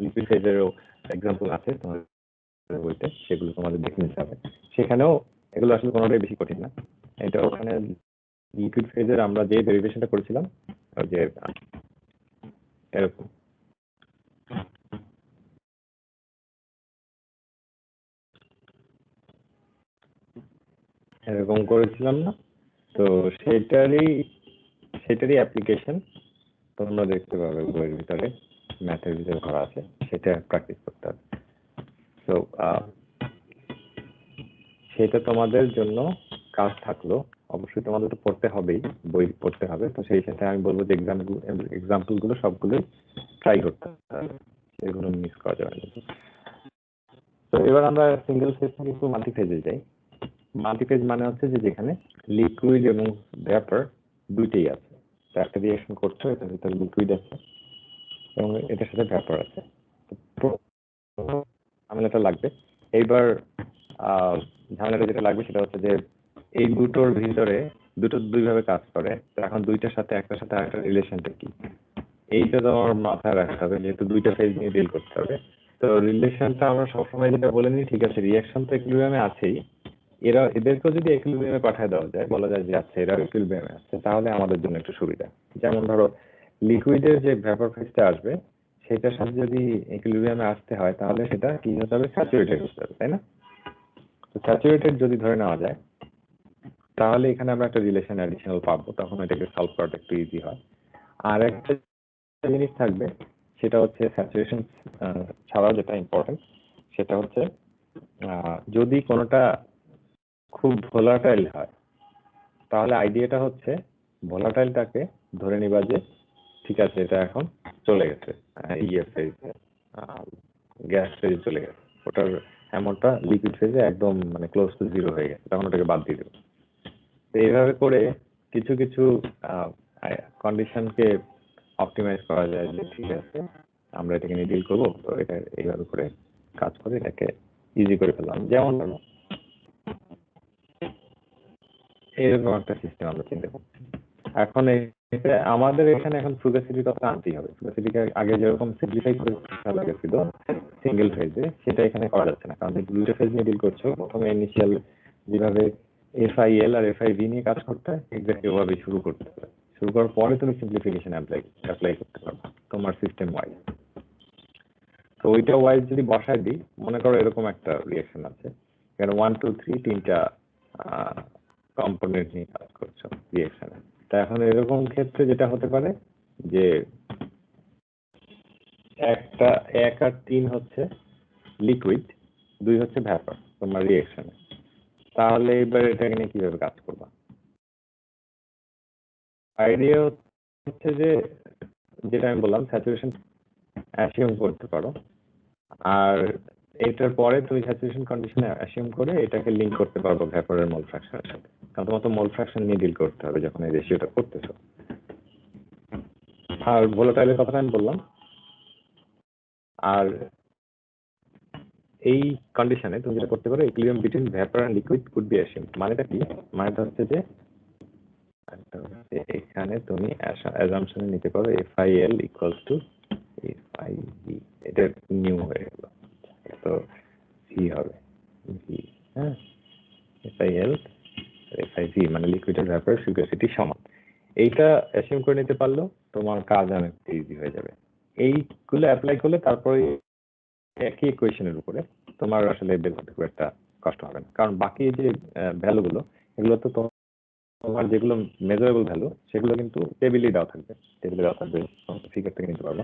লিকুইড ফেজেরও এক্সাম্পল আছে তোমাদের বইতে, সেগুলো তোমাদের দেখে নিতে হবে। সেখানেও এগুলো আসলে কোনোটাই বেশি কঠিন না। এটা ওখানে লিকুইড ফেজের আমরা যে ডেরিভেশনটা করেছিলাম, ওই যে এরকম এরকম করেছিলাম না, তো সেটারই অ্যাপ্লিকেশন তোমরা দেখতে পাবে বইয়ের ভিতরে, ম্যাথের ভিতরে করা আছে, সেটা প্র্যাকটিস করতে হবে। তো সেটা তোমাদের জন্য কাজ থাকলো, অবশ্যই তোমাদের তো পড়তে হবেই, বই পড়তে হবে। তো সেই সাথে আমি বলবো যে এক্সাম্পল গুলো সবগুলোই ট্রাই করতে হবে, সেগুলো মিস করা যাবে না। তো এবার আমরা সিঙ্গেল ফেজ থেকে একটু মাল্টি ফেজে যাই। মাল্টিফেজ মানে হচ্ছে যে যেখানে লিকুইড এবং ভ্যাপর দুইটাই আছে। তো একটা রিঅ্যাকশন করছো, এটার ভিতরে লিকুইড আছে এবং এটার সাথে ভ্যাপর আছে। ঝামেলাটা লাগবে এইবার। ঝামেলাটা যেটা লাগবে সেটা হচ্ছে যে এই দুটোর ভিতরে দুইভাবে কাজ করে। তো এখন দুইটার সাথে একটার সাথে আরেকটা রিলেশনটা কি, এইটা তো আমার মাথায় রাখতে হবে, যেহেতু দুইটা ফেজ নিয়ে ডিল করতে হবে। তো রিলেশনটা আমরা সবসময় যেটা বলে নিই, ঠিক আছে রিঅ্যাকশন তো ইকুইলিব্রিয়ামে আছেই, এদেরকেও যদি ইকুইলিব্রিয়ামে পাঠিয়ে দেওয়া যায়, বলা যায় যে আচ্ছা এরা ইকুইলিব্রিয়ামে আছে, তাহলে আমাদের জন্য একটু সুবিধা। যেমন ধরো লিকুইডের যে ভ্যাপর ফেজটা আসবে সেটার সাথে যদি ইকুইলিব্রিয়ামে আসতে হয় তাহলে সেটা কি হতে হবে, স্যাচুরেটেড হতে হবে, তাই না? তো স্যাচুরেটেড যদি ধরে নেওয়া যায় তাহলে এখানে আমরা একটা রিলেশন অ্যাডিশনাল পাবো, তখন এটাকে সলভ করাটা একটু ইজি হয়। আর একটা জিনিস থাকবে সেটা হচ্ছে স্যাচুরেশন ছাড়াও যেটা ইম্পর্টেন্ট সেটা হচ্ছে যদি কোনোটা খুব ভোলাটাইল হয় তাহলে আইডিয়াটা হচ্ছে ভোলাটাইলটাকে ধরে নিবা যে ঠিক আছে এটা এখন চলে গেছে ফেজে, গ্যাস ফেজে চলে গেছে, ওটার অ্যামাউন্টটা লিকুইড ফেজে একদম মানে ক্লোজ টু জিরো হয়ে গেছে, তখন ওটাকে বাদ দিয়ে দেবো। তো এইভাবে করে কিছু কিছু কন্ডিশনকে অপটিমাইজ করা যায় যে ঠিক আছে আমরা এটাকে নিয়ে ডিল করবো, তো এটা এইভাবে করে কাজ করে এটাকে ইজি করে ফেললাম। যেমন এইরকম একটা সিস্টেম আমরা চিন্তা করছি। এখন আমাদের এখানে এখন ফুগাসিটির কথা আনতেই হবে। ফুগাসিটিকে আগে যেরকম সিম্পলিফাই করে ফেলা গেছিল সিঙ্গেল ফেজে, সেটা এখানে করা যাচ্ছে না, কারণ দুটো ফেজ নিয়ে ডিল করছো। প্রথমে ইনিশিয়াল যেভাবে FIL আর FIV নিয়ে কাজ করতে হয় এক্স্যাক্টলি ওভাবে শুরু করতে হবে। শুরু করার পরে তুমি সিম্পলিফিকেশন অ্যাপ্লাই করতে পারবে তোমার সিস্টেম ওয়াইজ। তো ওইটা ওয়াইজ যদি বসায় দিই, মনে করো এরকম একটা রিঅ্যাকশন আছে, এখানে 1 2 3 তিনটা কম্পোনেন্ট নিয়ে কাজ করছো রিঅ্যাকশনে। তা এখন এরকম ক্ষেত্রে যেটা হতে পারে যে 1 আর 3 হচ্ছে লিকুইড, 2 হচ্ছে ভ্যাপর তোমার রিঅ্যাকশনে। তাহলে এবার এটাকে নিয়ে কিভাবে কাজ করবা? আইডিয়া হচ্ছে যে যেটা আমি বললাম স্যাচুরেশন অ্যাসিউম করতে পারো, আর এটার পরে তুমি স্যাচুরেশন কন্ডিশনে অ্যাসিউম করে এটাকে লিংক করতে পারবো ভ্যাপরের মোল ফ্র্যাকশনের সাথে, কারণ তোমার তো মোল ফ্র্যাকশন নিয়ে ডিল করতে হবে যখন এই রেশিওটা করতেছো। আর ভোলাটাইলের কথাটা আমি বললাম। আর এই কন্ডিশনে তুমি যেটা করতে পারো, equilibrium between vapour and liquid could be assumed. মানেটা কি? মানেটা হচ্ছে যে এখানে তুমি অ্যাজাম্পশনে নিতে পারো FIL ইকুয়ালস টু FIV, এটা নিউ হয়ে গেল, তো সি হবে ভি। হ্যাঁ, FIL FIV মানে লিকুইড আর ভ্যাপর ফ্লুইডিটি সমান। এইটা অ্যাসিউম করে নিতে পারলেও তোমার কাজ অনেক ইজি হয়ে যাবে। এইগুলো অ্যাপ্লাই করলে তারপরে একই ইকুয়েশনের উপরে তোমার আসলে বের করতে খুব একটা কষ্ট হবে না, কারণ বাকি যে ভ্যালুগুলো এগুলো তো তোমার যেগুলো মেজারেবল ভ্যালু সেগুলো কিন্তু টেবিলে দেওয়া থাকবে, ফিগার থেকে নিতে পারবো।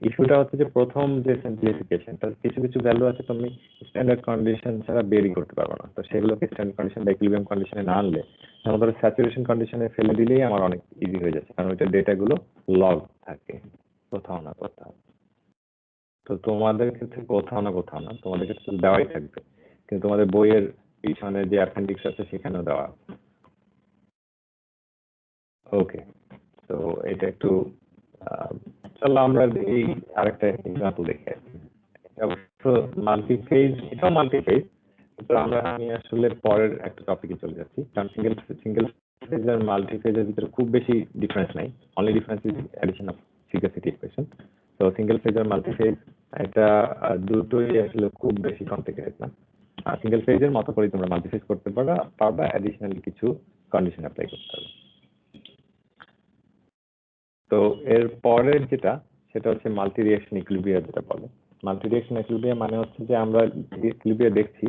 ইস্যুটা হচ্ছে যে প্রথম যে সিম্পলিফিকেশনটা, কিছু কিছু ভ্যালু আছে তুমি স্ট্যান্ডার্ড কন্ডিশন ছাড়া বেরই করতে পারবো না, তো সেগুলোকে স্ট্যান্ডার্ড কন্ডিশন বা ইকুইলিব্রিয়াম কন্ডিশনে না আনলে, যেমন ধরো স্যাচুরেশন কন্ডিশনে ফেলে দিলেই আমার অনেক ইজি হয়ে যাচ্ছে, কারণ ওইটা ডেটাগুলো লগ থাকে কোথাও না কোথাও। তো তোমাদের ক্ষেত্রে কোথাও না তোমাদের ক্ষেত্রে দেওয়াই থাকবে, কিন্তু তোমাদের বইয়ের পিছনে যে অ্যাপেন্ডিক্স আছে সেখানেও দেওয়া। ওকে, তো এটা একটু চলো আমরা এই আরেকটা এক্সাম্পল দেখি। মাল্টিফেজ, এটাও মাল্টিফেজ, তো আমি আসলে পরের একটা টপিকে চলে যাচ্ছি, কারণ সিঙ্গেল ফেজ আর মাল্টিফেজের ভিতরে খুব বেশি ডিফারেন্স নাই, only difference is addition of fugacity equation. তো সিঙ্গেল ফেজ আর মাল্টিফেজ এটা দুটোই আসলে খুব বেশি কমপ্লিকেটেড না। আর সিঙ্গেল ফেজের মতো করে তোমরা মাল্টিফেজ করতে পারবা, অ্যাডিশনালি কিছু কন্ডিশন অ্যাপ্লাই করতে হবে। তো এর পরের যেটা সেটা হচ্ছে মাল্টি রিঅ্যাকশন ইকুইলিব্রিয়াম, যেটা বলে মাল্টি রিঅ্যাকশন ইকুইলিব্রিয়াম মানে হচ্ছে যে আমরা ইকুইলিব্রিয়াম দেখছি,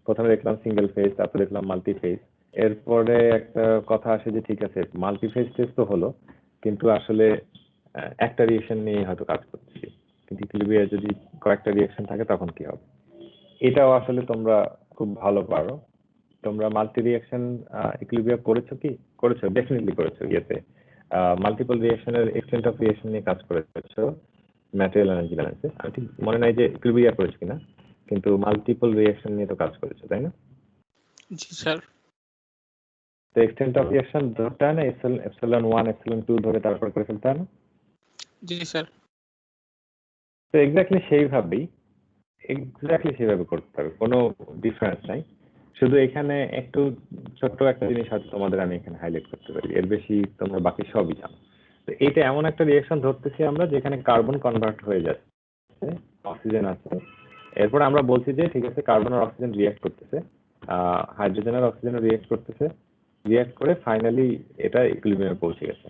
প্রথমে দেখলাম সিঙ্গেল ফেজ, তারপরে দেখলাম মাল্টি ফেজ। এরপরে একটা কথা আসে যে ঠিক আছে মাল্টি ফেজ টেস্ট তো হলো, কিন্তু আসলে একটা রিঅ্যাকশন নিয়ে হয়তো কাজ করছি, কিন্তু ইকুইলিব্রিয়াম যদি কয়েকটা রিঅ্যাকশন থাকে তখন কি হবে? এটাও আসলে তোমরা খুব ভালো পারো। তোমরা মাল্টি রিঅ্যাকশন ইকুইলিব্রিয়াম করেছো, ডেফিনেটলি করেছো। ইয়েতে মাল্টিপল রিঅ্যাকশনের এক্সটেন্ট অফ রিঅ্যাকশন নিয়ে কাজ করেছো ম্যাটেরিয়াল এনার্জি ব্যালেন্সে। আমি ঠিক মনে নাই যে ইকুইলিব্রিয়াম করেছো কিনা, কিন্তু মাল্টিপল রিঅ্যাকশন নিয়ে তো কাজ করেছো, তাই না? জি স্যার। তো এক্সটেন্ট অফ রিঅ্যাকশন ধরতে হয় না, এপসিলন 1 এপসিলন 2 ধরে তারপর করে ফেলতে হয় না? জি স্যার। তো এক্স্যাক্টলি সেইভাবে করতে হবে, কোনো ডিফারেন্স নাই। শুধু এখানে একটু ছোট্ট একটা জিনিস হয়তো তোমাদের আমি এখানে হাইলাইট করতে পারি, এর বেশি তোমরা বাকি সবই জানো। তো এটা এমন একটা রিঅ্যাকশন ধরতেছি আমরা যেখানে কার্বন কনভার্ট হয়ে যাচ্ছে, অক্সিজেন আছে, এরপর আমরা বলছি যে ঠিক আছে কার্বন আর অক্সিজেন রিঅ্যাক্ট করতেছে, হাইড্রোজেন আর অক্সিজেন রিঅ্যাক্ট করতেছে, রিঅ্যাক্ট করে ফাইনালি এটা ইকুইলিব্রিয়ামে পৌঁছে গেছে।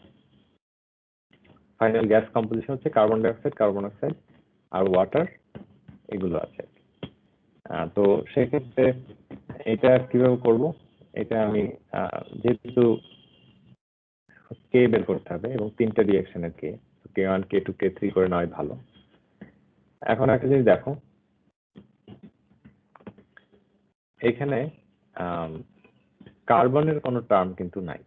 ফাইনাল গ্যাস কম্পোজিশন হচ্ছে কার্বন ডাইঅক্সাইড, কার্বন অক্সাইড আর ওয়াটার, এগুলো আছে। তো সেক্ষেত্রে এটা কিভাবে করব, এটা আমি যেহেতু কে বের করতে হবে এবং 3টা রিঅ্যাকশনের K1 K2 K3 করে নেওয়াই ভালো। এখন একটা জিনিস দেখো, এখানে কার্বনের কোনো টার্ম কিন্তু নাই।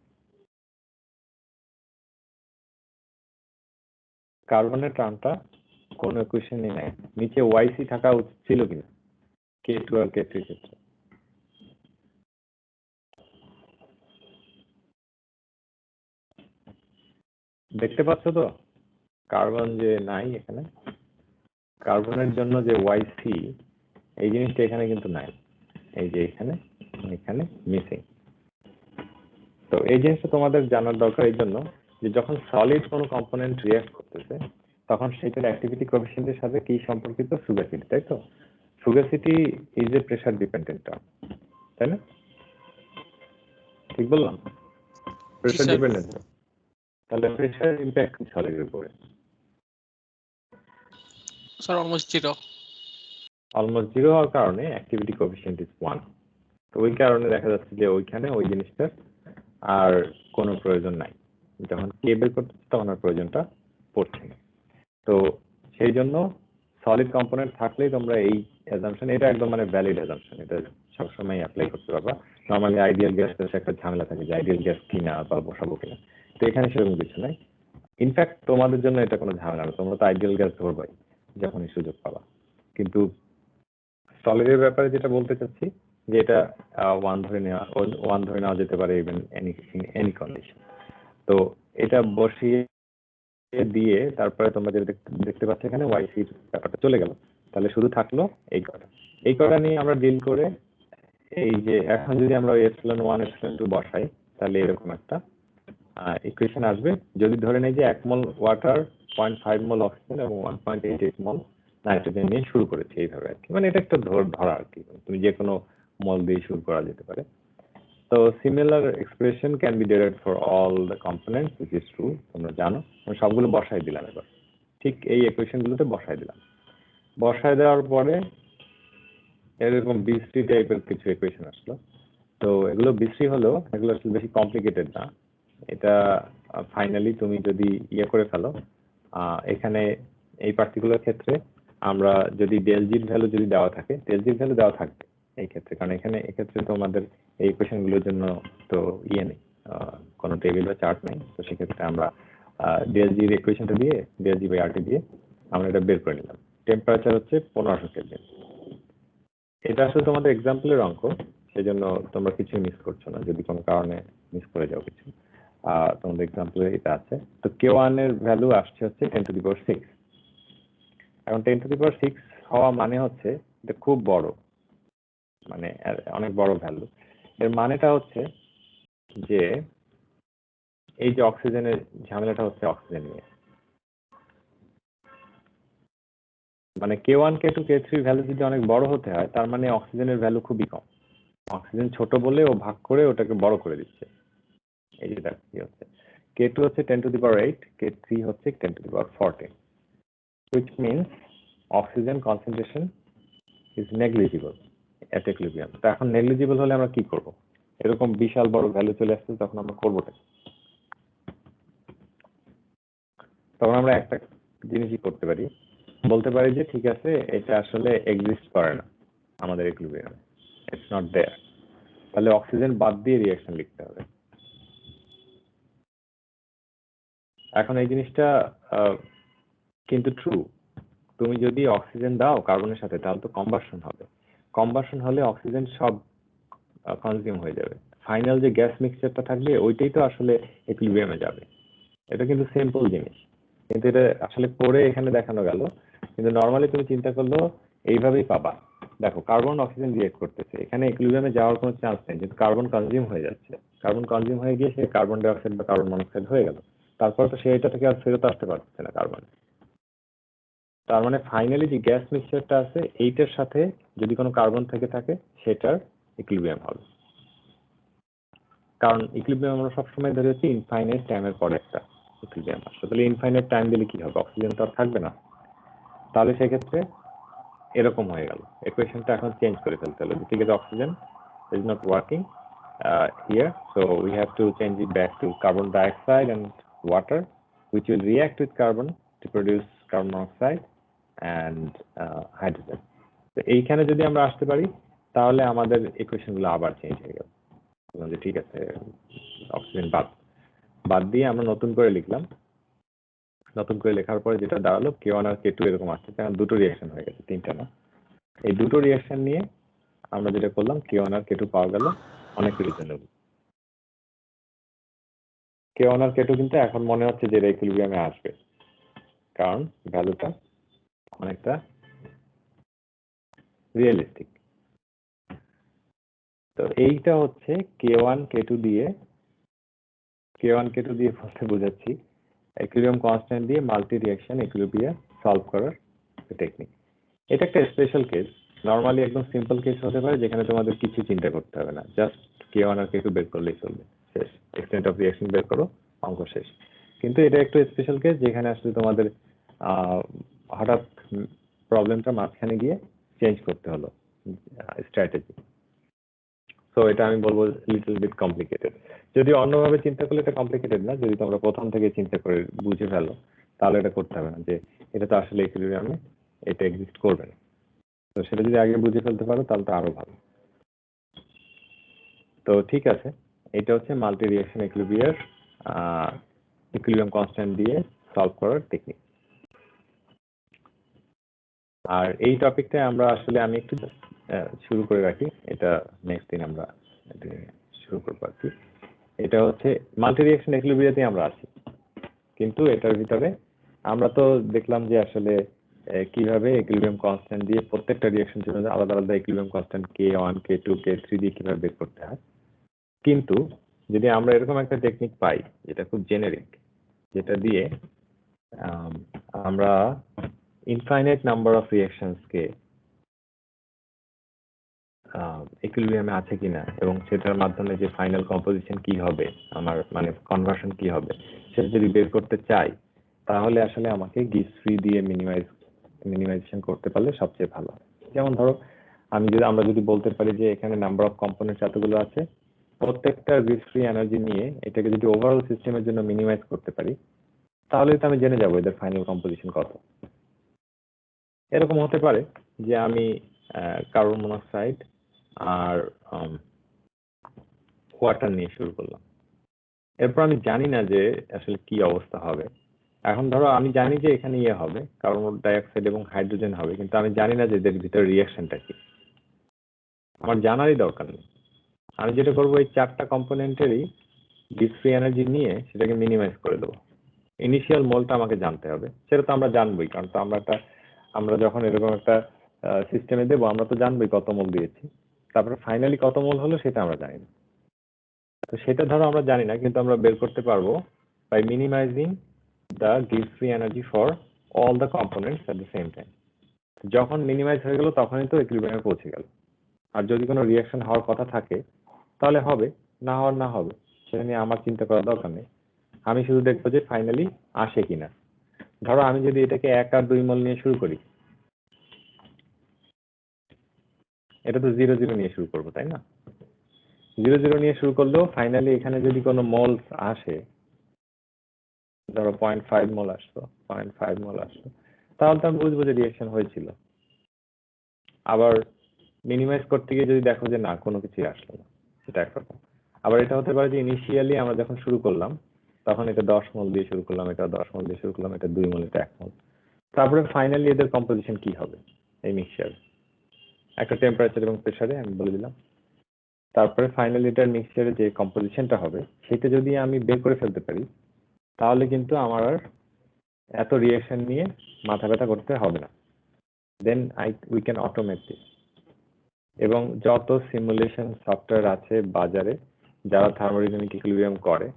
কার্বনের টার্মটা কোন ইকুয়েশনই নাই। নিচে YC থাকা উচিত ছিল কিনা K2 আর K3 ক্ষেত্রে? দেখতে পাচ্ছ তো কার্বন যে নাই এখানে, কার্বনের জন্য যে YC এই জিনিসটা এখানে কিন্তু নাই, এই যে এখানে এখানে মিসিং। তো এই জিনিসটা তোমাদের জানার দরকার এই জন্য যে যখন সলিড কোনো কম্পোনেন্ট রিঅ্যাক্ট করতেছে তখন সেটার অ্যাক্টিভিটি কোএফিসিয়েন্টের সাথে কি সম্পর্কিত? ফুগাসিটি, তাই তো? Fugacity is a pressure dependent term, তাই না? ঠিক বললাম? Pressure sir. ডিপেন্ডেন্ট, তাহলে প্রেসার ইম্প্যাক্ট সলিডের উপরে sir almost zero. Almost zero হওয়ার কারণে অ্যাক্টিভিটি কোএফিসিয়েন্ট ইজ 1। তো ওই কারণে দেখা যাচ্ছে যে ওইখানে ওই জিনিসটার আর কোনো প্রয়োজন নাই, যখন কে বের করতেছে তখন আর প্রয়োজনটা পড়ছে না। তো সেই জন্য সলিড কম্পোনেন্ট থাকলেই তোমরা এই অ্যাজাম্পশন, এটা একদম মানে ভ্যালিড অ্যাজাম্পশন, এটা সবসময় অ্যাপ্লাই করতে পারবা। নর্মালি আইডিয়াল গ্যাস একটা ঝামেলা থাকে যে আইডিয়াল গ্যাস কিনা বা বসাবো কিনা, তো এখানে সেরকম কিছু নাই। ইনফ্যাক্ট তোমাদের জন্য এটা কোনো ঝামেলা না, তোমরা তো আইডিয়াল গ্যাস ধরবাই যখনই সুযোগ পাবা। কিন্তু সলিডের ব্যাপারে যেটা বলতে চাচ্ছি যে এটা 1 ধরে নেওয়া যেতে পারে ইভেন এনি কন্ডিশন। তো এটা বসিয়ে দিয়ে তারপরে তোমরা যেটা দেখতে পাচ্ছ এখানে YC ব্যাপারটা চলে গেল, তাহলে শুধু থাকলো এই কটা নিয়ে আমরা ডিল করে এই যে এখন যদি আমরা এপসিলন 1 এপসিলন 2 বসাই তাহলে এরকম একটা ইকুয়েশন আসবে। যদি ধরে নেই যে 1 মোল ওয়াটার, 0.5 মোল অক্সিজেন এবং 1.88 মোল নাইট্রোজেন নিয়ে শুরু করেছে, এইভাবে আর কি। মানে এটা একটা ধরা আর কি, তুমি যে কোনো মোল দিয়ে শুরু করা যেতে পারে। তো similar expression can be derived for all the components, which is true, তোমরা জানো। আমি সবগুলো বসাই দিলাম, এবার ঠিক এই ইকুয়েশন গুলোতে বসাই দিলাম। বসাই দেওয়ার পরে এরকম বিশ্রী টাইপের কিছু ইকুয়েশন আসলো। তো এগুলো বিশ্রী হলেও এগুলো আসলে বেশি কমপ্লিকেটেড না। এটা ফাইনালি তুমি যদি করে ফেলো, এখানে এই পার্টিকুলার ক্ষেত্রে আমরা যদি ডেল জির ভ্যালু যদি দেওয়া থাকে, ডেল জির ভ্যালু দেওয়া থাকবে এই ক্ষেত্রে, কারণ এক্ষেত্রে তো আমাদের এই ইকুয়েশন গুলোর জন্য তো নেই, কোনো টেবিল বা চার্ট নেই। তো সেক্ষেত্রে আমরা ডেল জির ইকুয়েশনটা দিয়ে ডেল জি বাই আরটি দিয়ে আমরা এটা বের করে নিলাম। টেম্পারেচার হচ্ছে 1500 কেলভিন। এটা আসলে তোমাদের এক্সাম্পলের অঙ্ক, সেই জন্য তোমরা কিছু মিস করছো না, যদি কোনো কারণে মিস করে যাও কিছু। তোমাদের এক্সাম্পলে এটা আছে। তো K1 এর ভ্যালু আসছে হচ্ছে 10⁶। এখন 10⁶ হওয়া মানে হচ্ছে এটা খুব বড়, মানে অনেক বড় ভ্যালু। এর মানেটা হচ্ছে যে এই যে অক্সিজেনের ঝামেলাটা হচ্ছে অক্সিজেন নিয়ে, মানে K1 K2 K3 ভ্যালু যদি অনেক বড় হতে হয় তার মানে অক্সিজেনের ভ্যালু খুবই কম। অক্সিজেন ছোট বলে ও ভাগ করে ওটাকে বড় করে দিচ্ছে। এই যেটা কি হচ্ছে, K2 হচ্ছে 10⁸, K3 হচ্ছে 10⁻14, which means oxygen concentration is negligible at equilibrium. তো এখন negligible হলে আমরা কি করব? এরকম বিশাল বড় ভ্যালু চলে আসছে, তখন আমরা করবোটা, তখন আমরা একটা জিনিসই করতে পারি, বলতে পারি যে ঠিক আছে এটা আসলে এক্সিস্ট করে না আমাদের ইকুইলিব্রিয়ামে, ইটস নট দেয়ার। তাহলে অক্সিজেন বাদ দিয়ে রিঅ্যাকশন লিখতে হবে। এখন এই জিনিসটা কিন্তু ট্রু, তুমি যদি অক্সিজেন দাও কার্বনের সাথে তাহলে তো কম্বাসন হবে। কম্বাসন হলে অক্সিজেন সব কনজিউম হয়ে যাবে। ফাইনাল যে গ্যাস মিক্সচারটা থাকবে ওইটাই তো আসলে ইকুইলিব্রিয়ামে যাবে। এটা কিন্তু সিম্পল জিনিস, কিন্তু এটা আসলে করে এখানে দেখানো গেল। কিন্তু নর্মালি তুমি চিন্তা করলেও এইভাবেই পাবা। দেখো কার্বন অক্সিজেন রিয়েক্ট করতেছে, এখানে ইকুইলিব্রিয়ামে যাওয়ার কোনো চান্স নেই, কিন্তু কার্বন কনজিউম হয়ে যাচ্ছে। কার্বন কনজিউম হয়ে গিয়ে সে কার্বন ডাই অক্সাইড বা কার্বন মনোক্সাইড হয়ে গেল, তারপর তো সে এটা থেকে আর ফেরত আসতে পারছে না কার্বন। তার মানে ফাইনালি যে গ্যাস মিক্সচারটা আছে এইটার সাথে যদি কোনো কার্বন থেকে থাকে সেটার ইকুইলিব্রিয়াম হবে। কারণ ইকুইলিব্রিয়াম আমরা সবসময় ধরে হচ্ছে ইনফাইনাইট টাইমের পরে একটা ইকুইলিব্রিয়াম আসবে। তাহলে ইনফাইনাইট টাইম দিলে কি হবে? অক্সিজেন তো আর থাকবে না। তাহলে সেক্ষেত্রে এরকম হয়ে গেল, ইকুয়েশনটা এখন চেঞ্জ করে ফেলতে হলো। ঠিক আছে, oxygen is not working here, so we have to change it back to carbon dioxide and water, which will react with carbon to produce carbon monoxide and hydrogen. তো এইখানে যদি আমরা আসতে পারি তাহলে আমাদের ইকুয়েশনগুলো আবার চেঞ্জ হয়ে গেল। যে ঠিক আছে, অক্সিজেন বাদ দিয়ে আমরা নতুন করে লিখলাম। নতুন করে লেখার পরে যেটা দাঁড়ালো K1 আর K2 এরকম আসছে, কারণ দুটো রিঅ্যাকশন হয়ে গেছে, তিনটা না। এই দুটো রিঅ্যাকশন নিয়ে আমরা যেটা করলাম K1 আর K2 পাওয়া গেল অনেক রিজনেবল। K1 আর K2 কিন্তু এখন মনে হচ্ছে যে ইকুইলিব্রিয়ামে আসবে, কারণ ভ্যালুটা অনেকটা রিয়েলিস্টিক। তো এইটা হচ্ছে K1 K2 দিয়ে বলতে বোঝাচ্ছি ইকুইলিব্রিয়াম কনস্ট্যান্ট দিয়ে মাল্টি রিঅ্যাকশন ইকুইলিব্রিয়াম সলভ করার টেকনিক। এটা একটা স্পেশাল কেস। নরমালি একদম সিম্পল কেস হতে পারে যেখানে তোমাদের কিছু চিন্তা করতে হবে না, জাস্ট K1 আর K2 বের করলেই চলবে, শেষ। এক্সটেন্ট অফ রিঅ্যাকশন বের করো, অঙ্ক শেষ। কিন্তু এটা একটু স্পেশাল কেস যেখানে আসলে তোমাদের হঠাৎ প্রবলেমটা মাঝখানে গিয়ে চেঞ্জ করতে হলো স্ট্র্যাটেজি। সো এটা আমি বলবো লিটল বিট কমপ্লিকেটেড। যদি অন্যভাবে চিন্তা করলে এটা কমপ্লিকেটেড না, যদি তোমরা প্রথম থেকে চিন্তা করে বুঝে ফেলো তাহলে এটা করতে হবে না, যে এটা তো আসলে ইকুইলিব্রিয়ামে এটা এক্সিস্ট করবে না। তো সেটা যদি আগে বুঝে ফেলতে পারো তাহলে তো আরো ভালো। তো ঠিক আছে, এটা হচ্ছে মাল্টি রিঅ্যাকশন ইকুইলিব্রিয়াম কনস্ট্যান্ট দিয়ে সলভ করার টেকনিক। আর এই টপিকটা আমরা আসলে আমি একটু শুরু করে রাখি, এটা নেক্সট দিন আমরা শুরু করবো আর কি। এটা হচ্ছে মাল্টি রিঅ্যাকশন ইকুইলিব্রিয়ামে আমরা আছি, কিন্তু এটার ভিতরে আমরা তো দেখলাম যে আসলে কিভাবে ইকুইলিব্রিয়াম কনস্ট্যান্ট দিয়ে প্রত্যেকটা রিঅ্যাকশন জন্য আলাদা আলাদা equilibrium constant K1 K2 K3 দিয়ে কিভাবে বের করতে হয়। কিন্তু যদি আমরা এরকম একটা টেকনিক পাই যেটা খুব জেনারিক, যেটা দিয়ে আমরা ইনফাইনাইট নাম্বার অফ রিঅ্যাকশনসকে ইকুইলিব্রিয়ামে আছে কিনা এবং সেটার মাধ্যমে যে ফাইনাল কম্পোজিশন কি হবে, আমার মানে কনভার্সন কি হবে, সেটা যদি বের করতে চাই তাহলে আসলে আমাকে গিভস ফ্রি দিয়ে মিনিমাইজেশন করতে পারলে সবচেয়ে ভালো। যেমন ধরো আমরা যদি বলতে পারি যে এখানে নাম্বার অফ কম্পোনেন্টস এতগুলো আছে, প্রত্যেকটা গিভস ফ্রি এনার্জি নিয়ে এটাকে যদি ওভারঅল সিস্টেমের জন্য মিনিমাইজ করতে পারি তাহলে তো আমি জেনে যাবো এদের ফাইনাল কম্পোজিশন কত। এরকম হতে পারে যে আমি কার্বন মনোক্সাইড আর ওয়াটার নিয়ে শুরু করলাম, এরপর আমি জানি না যে আসলে কি অবস্থা হবে। এখন ধরো আমি জানি যে এখানে হবে কার্বন ডাইঅক্সাইড এবং হাইড্রোজেন হবে, কিন্তু আমি জানি না যে এদের ভিতরে রিঅ্যাকশনটা কি, আমার জানারই দরকার নেই। আমি যেটা করবো এই চারটা কম্পোনেন্টেরই গিভস ফ্রি এনার্জি নিয়ে সেটাকে মিনিমাইজ করে দেবো। ইনিশিয়াল মোলটা আমাকে জানতে হবে, সেটা তো আমরা জানবোই, কারণ তো আমরা যখন এরকম একটা সিস্টেমে দেবো আমরা তো জানবোই কত মোল দিয়েছি। তারপরে ফাইনালি কত মোল হলো সেটা আমরা জানি না। তো সেটা ধরো আমরা জানি না, কিন্তু আমরা বের করতে পারবো বাই মিনিমাইজিং দ্য গিভস free energy for all the components at the same time. যখন মিনিমাইজ হয়ে গেল তখনই তো ইকুইলিব্রিয়ামে পৌঁছে গেল। আর যদি কোনো রিঅ্যাকশন হওয়ার কথা থাকে তাহলে হবে, না হবে সেটা নিয়ে আমার চিন্তা করার দরকার নেই। আমি শুধু দেখবো যে ফাইনালি আসে কিনা। ধরো আমি যদি এটাকে 1 আর 2 মোল নিয়ে শুরু করি, এটা তো 0 নিয়ে শুরু করবো, তাই না? 0 নিয়ে শুরু করলেও ফাইনালি এখানে যদি কোনো মোলস আসে, ধরো 0.5 মোল আসলো, তাহলে তো আমি বুঝবো যে রিঅ্যাকশন হয়েছিল। আবার মিনিমাইজ করতে গিয়ে যদি দেখো যে না কোনো কিছুই আসলো না, সেটা একরকম। আবার এটা হতে পারে যে ইনিশিয়ালি আমরা যখন শুরু করলাম তখন এটা 10 মোল দিয়ে শুরু করলাম, এটা 10 মোল দিয়ে শুরু করলাম, এটা 2 মোল, এটা 1 মোল। তারপরে ফাইনালি এদের কম্পোজিশন কি হবে এই মিক্সচার, একটা টেম্পারেচার এবং প্রেসারে আমি বলে দিলাম। তারপরে ফাইনাল এটার মিক্সচারের যে কম্পোজিশনটা হবে সেটা যদি আমি বের করে ফেলতে পারি, তাহলে কিন্তু আমার আর এত রিঅ্যাকশন নিয়ে মাথা ব্যথা করতে হবে না। Then we can automate this. এবং যত সিমুলেশন সফটওয়্যার আছে বাজারে যারা থার্মোডাইনামিক ইকুইলিব্রিয়াম করে,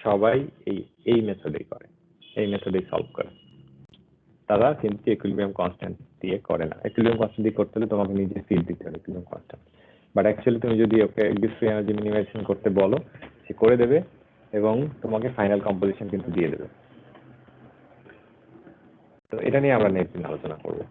সবাই এই মেথডেই করে, এই মেথডেই সলভ করে। তারা কিন্তু ইকুইলিব্রিয়াম কনস্ট্যান্ট দিয়ে করে না। ইকুইলিব্রিয়াম কনস্ট্যান্ট দিয়ে করতে হলে তোমাকে নিজে ফিল দিতে হবে ইকুইলিব্রিয়াম কনস্ট্যান্ট। বাট অ্যাকচুয়ালি তুমি যদি ওকে ফ্রি এনার্জি মিনিমাইজেশন করতে বলো, সে করে দেবে এবং তোমাকে ফাইনাল কম্পোজিশন কিন্তু দিয়ে দেবে। তো এটা নিয়ে আমরা নেক্সট দিন আলোচনা করবো।